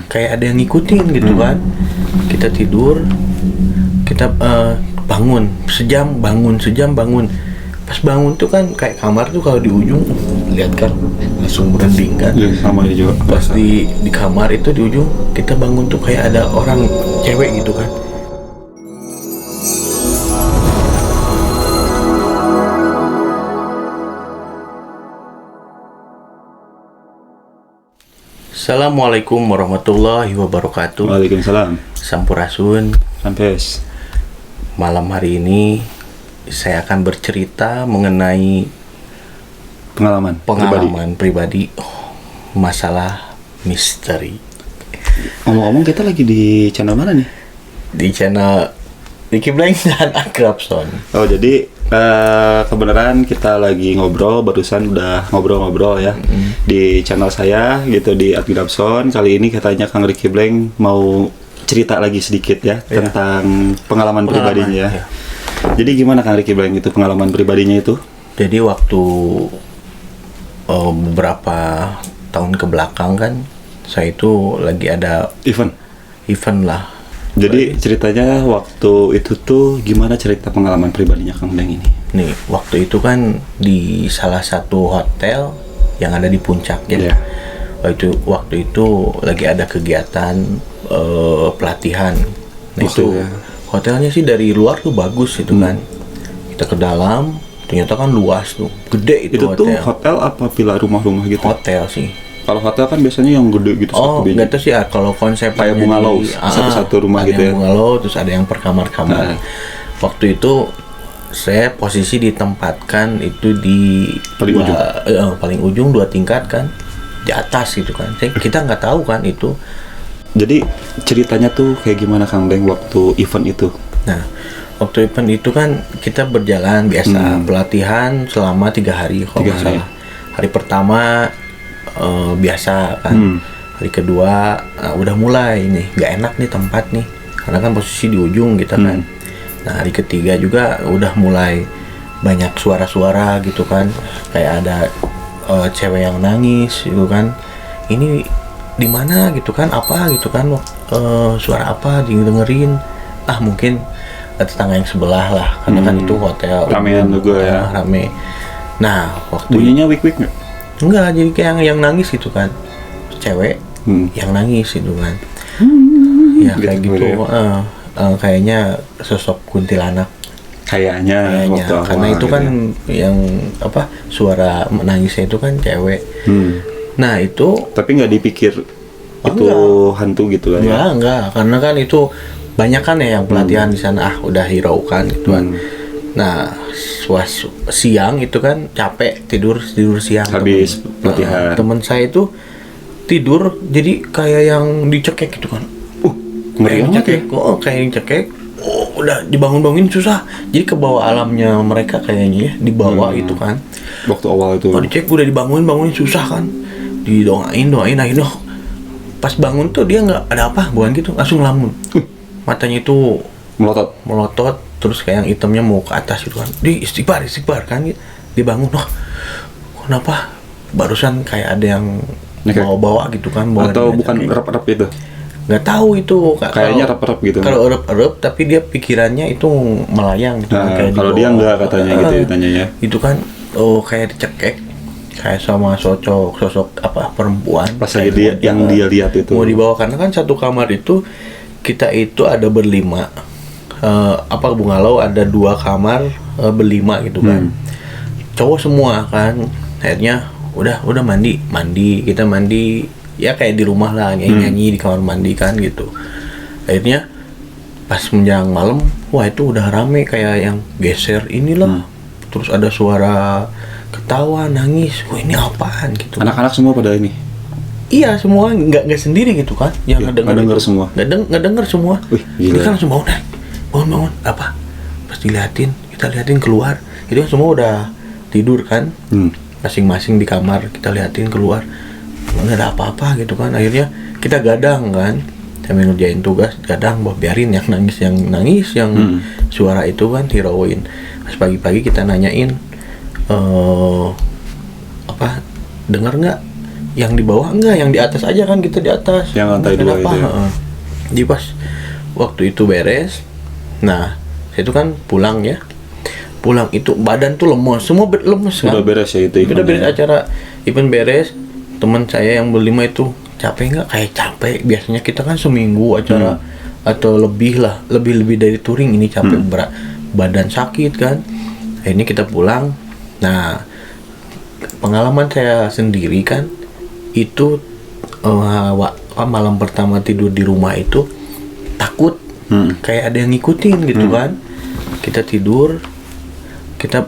Kayak ada yang ngikutin gitu kan. Kita tidur, kita bangun sejam bangun. Pas bangun tuh kan kayak kamar tuh kalau di ujung lihat kan langsung merinding kan. Ya, sama ya juga. Pas di kamar itu di ujung kita bangun tuh kayak ada orang cewek gitu kan. Assalamualaikum warahmatullahi wabarakatuh. Waalaikumsalam. Sampurasun. Sampes. Malam hari ini saya akan bercerita mengenai pengalaman pribadi masalah misteri. Ngomong-ngomong, kita lagi di channel mana nih? Di channel Ricky Blank dan Agrapson. Oh, jadi kebenaran kita lagi barusan udah ngobrol ya di channel saya gitu, di Agrapson. Kali ini katanya Kang Ricky Blank mau cerita lagi sedikit ya tentang pengalaman pribadinya ya. Jadi gimana Kang Ricky Blank itu pengalaman pribadinya itu? Jadi waktu beberapa tahun ke belakang kan saya itu lagi ada event lah. Jadi ceritanya waktu itu tuh gimana cerita pengalaman pribadinya Kang Blank ini? Nih, waktu itu kan di salah satu hotel yang ada di puncak ya. Yeah. Waktu itu lagi ada kegiatan pelatihan. Nah itu hotelnya sih dari luar tuh bagus itu kan. Kita ke dalam, ternyata kan luas tuh, gede itu hotel. Itu tuh hotel apa villa rumah-rumah gitu? Hotel sih. Kalau hotel kan biasanya yang gede gitu. Oh, nggak tahu sih ya. Kalau konsep kayak bungalow, satu-satu rumah gitu ya. Bungalow, terus ada yang per kamar-kamar. Waktu itu saya posisi ditempatkan itu di paling ujung 2 tingkat kan, di atas gitu kan. Kita nggak tahu kan itu. Jadi ceritanya tuh kayak gimana Kang Blank waktu event itu? Nah, waktu event itu kan kita berjalan biasa pelatihan selama 3 hari kalau nggak salah. Hari pertama biasa kan, hari kedua udah mulai nih nggak enak nih tempat nih karena kan posisi di ujung gitu kan. Nah hari ketiga juga udah mulai banyak suara-suara gitu kan, kayak ada cewek yang nangis gitu kan, ini di mana gitu kan, apa gitu kan, suara apa didengerin, mungkin tetangga yang sebelah lah karena kan itu hotel ramean juga ya, rame. Nah waktu bunyinya wik-wik nggak? Enggak, jadi kayak yang nangis gitu kan, cewek yang nangis gitu kan, ya kayak gitu, kayaknya sosok kuntilanak kayaknya karena itu kan yang suara menangisnya itu kan cewek. Nah itu tapi nggak dipikir itu hantu gitu kan? Enggak, karena kan itu banyak kan ya yang pelatihan di sana, udah hiraukan gitu kan. Nah, siang itu kan capek tidur siang habis pelatihan. Teman saya itu tidur jadi kayak yang dicekek gitu kan. Kayak dicekek. Kayak dicekek. Udah dibangun-bangunin susah. Jadi ke bawah alamnya mereka kayaknya ya, dibawa itu kan. Waktu awal itu. Dicek udah bangunin susah kan. Didoain akhirnya pas bangun tuh dia nggak ada apa, bukan gitu, langsung ngelamun. Matanya itu melotot. Terus kayak yang hitamnya mau ke atas gitu kan, di istighfar kan, dibangun, kenapa barusan kayak ada yang bawa gitu kan, atau bukan rep-rep itu? Nggak tahu itu, kayaknya rep-rep gitu. Kalau rep-rep tapi dia pikirannya itu melayang gitu. Kalau dia nggak katanya gitu ditanyanya. Itu kan kayak dicekek kayak sama sosok perempuan pas dia yang dia lihat itu mau dibawa, karena kan satu kamar itu kita itu ada berlima. Bungalow ada 2 kamar berlima gitu kan, cowok semua kan. Akhirnya udah mandi kita mandi ya kayak di rumah lah, nyanyi di kamar mandi kan gitu. Akhirnya pas menjelang malam, wah itu udah rame kayak yang geser inilah, terus ada suara ketawa nangis, wah ini apaan gitu. Anak-anak semua pada ini? Iya, semua nggak sendiri gitu kan, yang ngedenger semua. Nggak denger semua. Wih, kita kan langsung bangun apa, pas kita liatin keluar, itu kan semua udah tidur kan, masing-masing di kamar. Kita liatin keluar, nggak ada apa-apa gitu kan. Akhirnya kita gadang kan, sambil ngerjain tugas, gadang, biarin yang nangis yang suara itu kan hirauin. Pas pagi-pagi kita nanyain, dengar nggak yang di bawah enggak, yang di atas aja kan, kita di atas. Yang lantai 2 itu ya? Jadi pas waktu itu beres, nah saya itu kan pulang itu badan tuh lemes, semua lemes kan. Udah beres ya itu Udah beres acara event beres, teman saya yang berlima itu capek nggak? Kayak capek, biasanya kita kan seminggu acara atau lebih dari touring, ini capek berat, badan sakit kan. Akhirnya kita pulang. Nah, pengalaman saya sendiri kan itu malam pertama tidur di rumah itu takut kayak ada yang ngikutin gitu kan. Kita tidur, kita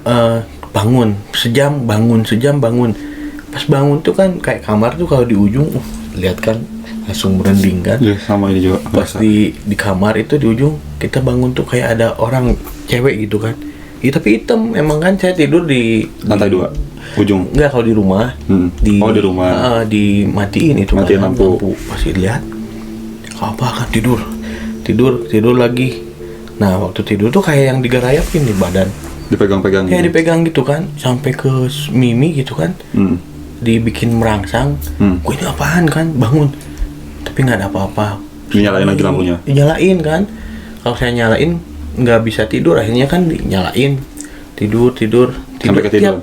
bangun sejam, pas bangun tuh kan kayak kamar tuh kalau di ujung lihat kan langsung merinding kan. Ya, sama ini juga pas di kamar itu di ujung kita bangun tuh kayak ada orang cewek gitu kan. Ya, tapi hitam emang kan. Saya tidur di lantai 2 ujung. Enggak, kalau di rumah. Di rumah. Dimatiin itu. Matiin lampu. Pasti lihat. Apa kan tidur lagi. Nah, waktu tidur tuh kayak yang digarayapin di badan. Dipegang-pegang. Kayak dipegang gitu kan, sampai ke mimi gitu kan. Dibikin merangsang. Gue ini apaan kan, bangun. Tapi nggak ada apa-apa. Nyalain lagi lampunya. Nyalain kan. Kalau saya nyalain nggak bisa tidur, akhirnya kan dinyalain. Tidur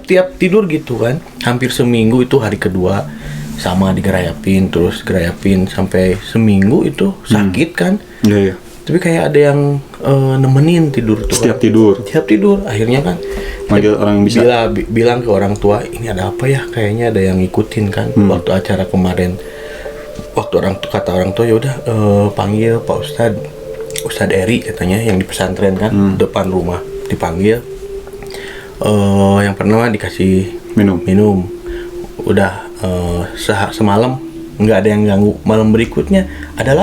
tiap tidur gitu kan, hampir seminggu. Itu hari kedua sama digerayapin sampai seminggu itu sakit kan. Iya. Tapi kayak ada yang nemenin tidur tuh. Setiap tidur akhirnya kan manggil orang yang bisa. Bilang ke orang tua, ini ada apa ya, kayaknya ada yang ngikutin kan. Waktu acara kemarin, kata orang tua, ya udah panggil Pak Ustadz Eri katanya, yang di pesantren kan, depan rumah, dipanggil. Yang pertama dikasih minum. Udah semalam nggak ada yang ganggu. Malam berikutnya ada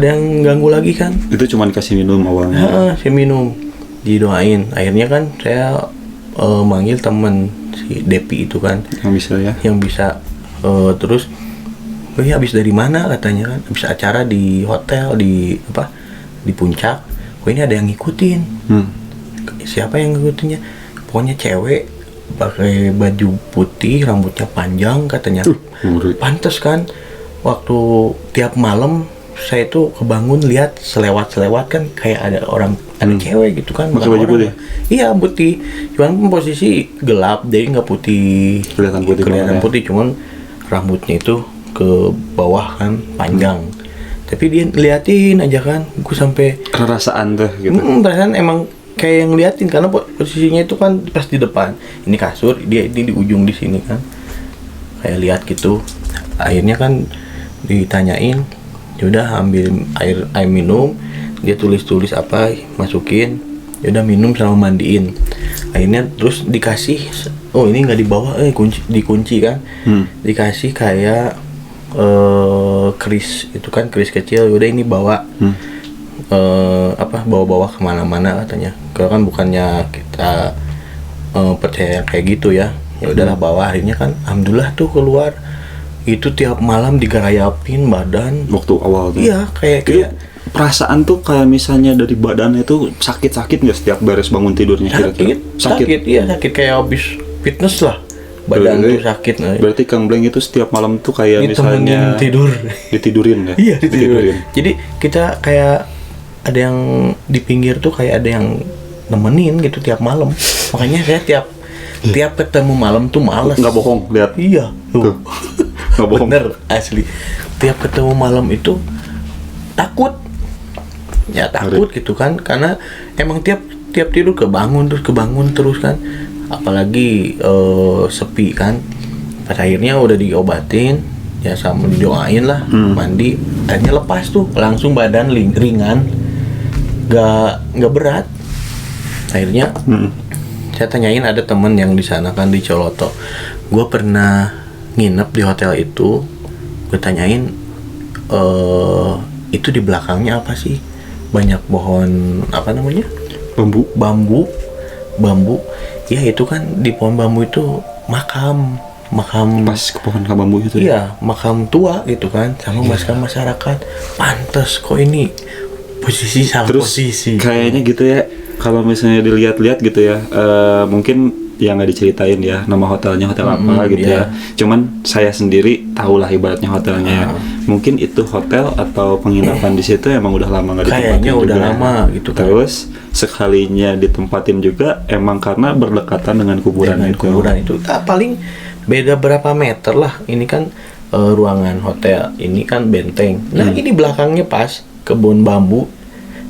yang ganggu lagi kan. Itu cuma dikasih minum awalnya. Saya minum, didoain. Akhirnya kan saya manggil temen si Depi itu kan, yang bisa terus habis dari mana katanya kan, habis acara di hotel di Puncak. Ini ada yang ngikutin. Siapa yang ngikutinnya? Pokoknya cewek pakai baju putih, rambutnya panjang katanya. Pantes kan, waktu tiap malam saya tuh kebangun lihat selewat kan kayak ada cewek gitu kan. Pakai baju putih? Iya, putih. Cuman posisi gelap, jadi nggak putih. Kelihatan putih, cuman rambutnya itu ke bawah kan, panjang. Tapi dia liatin aja kan, gue sampai perasaan tuh gitu. Perasaan emang kayak yang liatin, karena posisinya itu kan pas di depan. Ini kasur, dia ini di ujung di sini kan. Kayak lihat gitu. Akhirnya kan ditanyain, yaudah ambil air minum, dia tulis apa, masukin, yaudah minum sama mandiin. Akhirnya terus dikasih, ini nggak dibawa, dikunci kan. Dikasih kayak keris itu kan, keris kecil. Yaudah ini bawa bawa kemana-mana katanya. Kalau kan bukannya kita percaya kayak gitu ya. Ya udahlah bawa. Akhirnya kan alhamdulillah tuh keluar. Itu tiap malam digarayapin badan. Waktu awal tuh. Iya, kayak perasaan tuh kayak misalnya dari badan itu sakit nggak setiap beres bangun tidurnya? Sakit, iya sakit kayak habis fitness lah. Badan tuh sakit. Berarti Kang Bleng itu setiap malam tuh kayak misalnya ditidurin ya? Iya, ditidurin. Jadi kita kayak ada yang di pinggir tuh, kayak ada yang nemenin gitu tiap malam. Makanya saya tiap ketemu malam tuh males. Nggak bohong, lihat. Iya, tuh. Nggak bohong. Bener, asli. Tiap ketemu malam itu takut. Ya takut gitu kan, karena emang tiap tidur kebangun terus kan. Apalagi sepi kan. Pas akhirnya udah diobatin, ya sama didoain lah, mandi. Akhirnya lepas tuh, langsung badan ringan. Nggak berat. Akhirnya saya tanyain, ada temen yang di sana kan di Coloto. Gue pernah nginep di hotel itu. Gue tanyain, itu di belakangnya apa sih? Banyak pohon apa namanya? Bambu. Ya itu kan di pohon bambu itu makam. Pas ke pohon bambu itu. Iya, makam tua gitu kan, sama masyarakat. Pantes kok ini salah posisi. Kayaknya gitu ya, kalau misalnya dilihat-lihat gitu ya, mungkin yang nggak diceritain ya nama hotelnya hotel apa gitu ya. Cuman saya sendiri tahulah ibaratnya hotelnya. Mungkin itu hotel atau penginapan di situ emang udah lama nggak ditempatin kayaknya udah juga. lama gitu kan. Terus sekalinya ditempatin juga emang karena berdekatan dengan kuburan Dengan itu. kuburan itu paling beda berapa meter lah. Ini kan ruangan hotel, ini kan benteng. Nah ini belakangnya pas kebun bambu.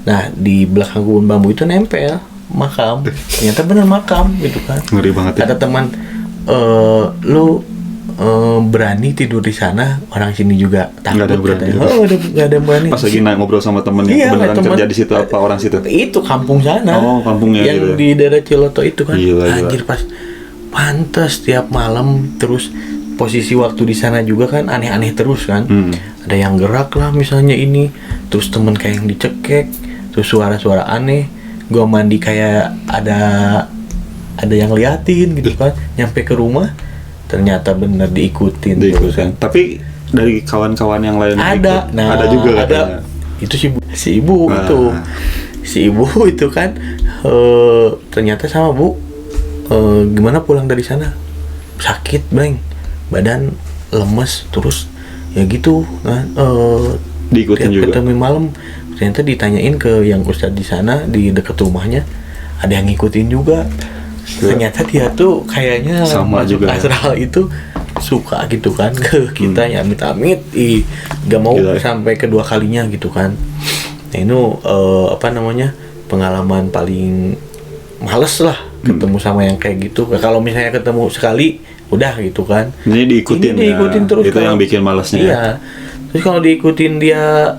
Nah di belakang kebun bambu itu nempel makam. Ternyata bener makam gitu kan. Ngeri banget ya. Ada teman, lu berani tidur di sana, orang sini juga takut. Nggak ada berani. Katanya. Oh, nggak ada yang berani. Pas lagi ngobrol sama temennya, Iya, beneran temen. kerja di situ apa orang situ? Itu kampung sana. Oh, kampungnya yang gitu. di daerah Ciloto itu kan. Gila. Anjir pas pantes tiap malam, terus posisi waktu di sana juga kan aneh-aneh terus kan. Ada yang gerak lah misalnya ini, terus temen kayak yang dicekek, terus suara-suara aneh. Gua mandi kayak ada yang liatin gitu kan. Nyampe ke rumah ternyata bener diikutin. Terus kan. Tapi dari kawan-kawan yang lain Ada, ikut, ada juga katanya. Itu si ibu itu, si ibu itu kan ternyata sama bu, gimana pulang dari sana sakit bang, badan lemes terus ya gitu kan, Diikutin juga. ketemu malam ternyata ditanyain ke yang ustadz di sana di dekat rumahnya, ada yang ngikutin juga. Ternyata dia tuh kayaknya sama masuk juga ya. astral itu suka gitu kan ke kita ya, amit-amit gak mau Gila. sampai kedua kalinya gitu kan. Nah ini apa namanya, pengalaman paling males lah ketemu sama yang kayak gitu. Kalau misalnya ketemu sekali udah gitu kan, Ini diikutin, ini diikutin ya. terus. Itu yang bikin malesnya. Iya. Terus kalau diikutin dia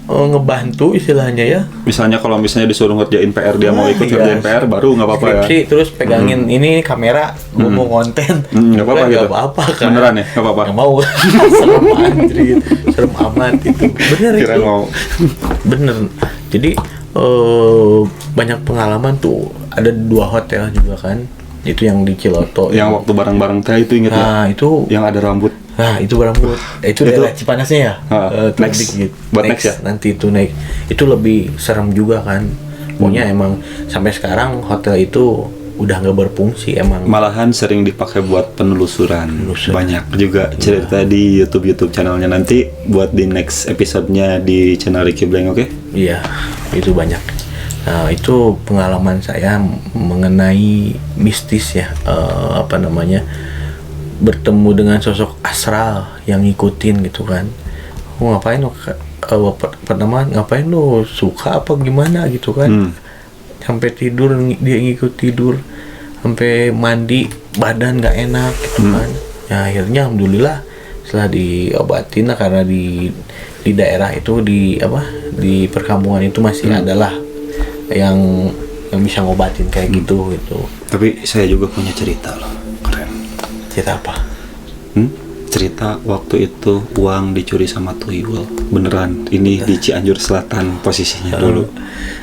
ngebantu istilahnya ya. Misalnya kalau misalnya disuruh ngerjain PR, dia mau ikut Iya. ngerjain PR baru nggak apa-apa ya. Skripsi, terus pegangin ini kamera, gua mau konten. Nggak apa-apa gitu. Nggak apa-apa kan. Beneran ya? Nggak apa-apa? Nggak mau. Serem anjir, serem amat itu. Bener Kirain itu. mau. Bener. Jadi banyak pengalaman tuh. Ada 2 hotel juga kan. Itu yang di Ciloto. Yang waktu bareng-bareng teh itu inget ya? Nah itu. Yang ada rambut. Nah itu berambut. Itu daerah Cipanasnya ya. Next. Dikit. Buat next ya? Nanti itu naik. Itu lebih serem juga kan. Pokoknya emang sampai sekarang hotel itu udah nggak berfungsi emang. Malahan sering dipakai buat penelusuran. Banyak juga cerita di YouTube channelnya, nanti buat di next episode-nya di channel Ricky Blank, oke? Iya, itu banyak. Nah, itu pengalaman saya mengenai mistis ya, apa namanya, bertemu dengan sosok astral yang ngikutin gitu kan. Ngapain lo? Pertama ngapain lo, suka apa gimana gitu kan? Sampai tidur dia ngikut tidur, sampai mandi badan nggak enak gitu kan. Ya akhirnya alhamdulillah setelah diobatin lah, karena di daerah itu di perkampungan itu masih adalah yang bisa ngobatin kayak gitu. Tapi saya juga punya cerita loh, keren. Cerita apa? Cerita waktu itu uang dicuri sama tuyul, beneran. Ini di Cianjur Selatan posisinya dulu.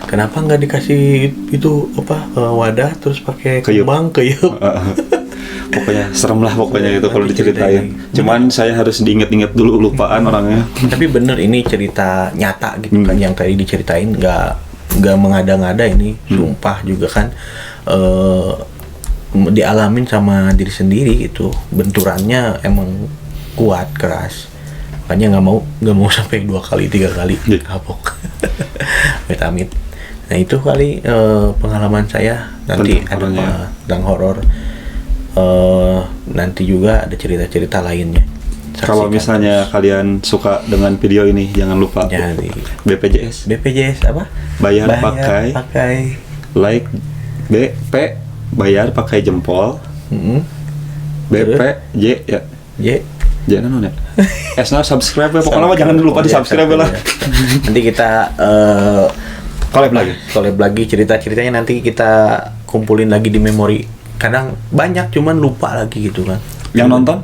Kenapa nggak dikasih itu wadah terus pakai Keyup. kembang keyup? Pokoknya serem lah pokoknya itu kalau diceritain. Cuman saya harus diinget-inget dulu, lupaan orangnya. Tapi bener ini cerita nyata gitu kan, yang tadi diceritain nggak mengada-ngada ini, sumpah juga kan. Dialamin sama diri sendiri gitu, benturannya emang kuat, keras, makanya nggak mau sampai 2 kali 3 kali kapok. Amit-amit. Nah itu kali pengalaman saya. Nanti ada tentang horor, nanti juga ada cerita-cerita lainnya. Kalau misalnya kalian suka dengan video ini, jangan lupa Jadi BPJS apa? bayar pakai like, BP bayar pakai jempol, BP J ya jangan ya S-nya subscribe ya, pokoknya mah jangan lupa di subscribe lah. Nanti kita collab lagi cerita-ceritanya, nanti kita kumpulin lagi di memori. Kadang banyak cuman lupa lagi gitu kan. Yang nonton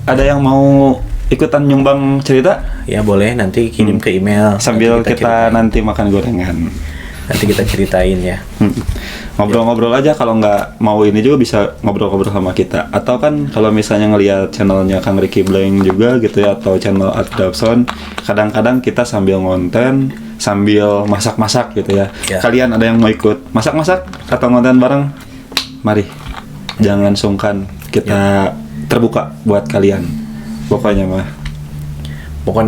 ada yang mau ikutan nyumbang cerita ya boleh, nanti kirim ke email sambil kita nanti makan gorengan. Nanti kita ceritain ya. Ngobrol-ngobrol aja, kalau nggak mau ini juga bisa ngobrol-ngobrol sama kita. Atau kan kalau misalnya ngelihat channelnya Kang Ricky Blank juga gitu ya, atau channel Adapson, kadang-kadang kita sambil ngonten, sambil masak-masak gitu ya. Kalian ada yang mau ikut masak-masak atau ngonten bareng? Mari Jangan sungkan, kita terbuka buat kalian. Pokoknya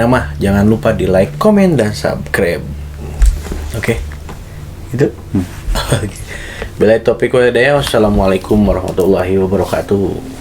mah jangan lupa di like, komen, dan subscribe. Oke. Itu. Bila topik wa hidayah. Wassalamualaikum warahmatullahi wabarakatuh.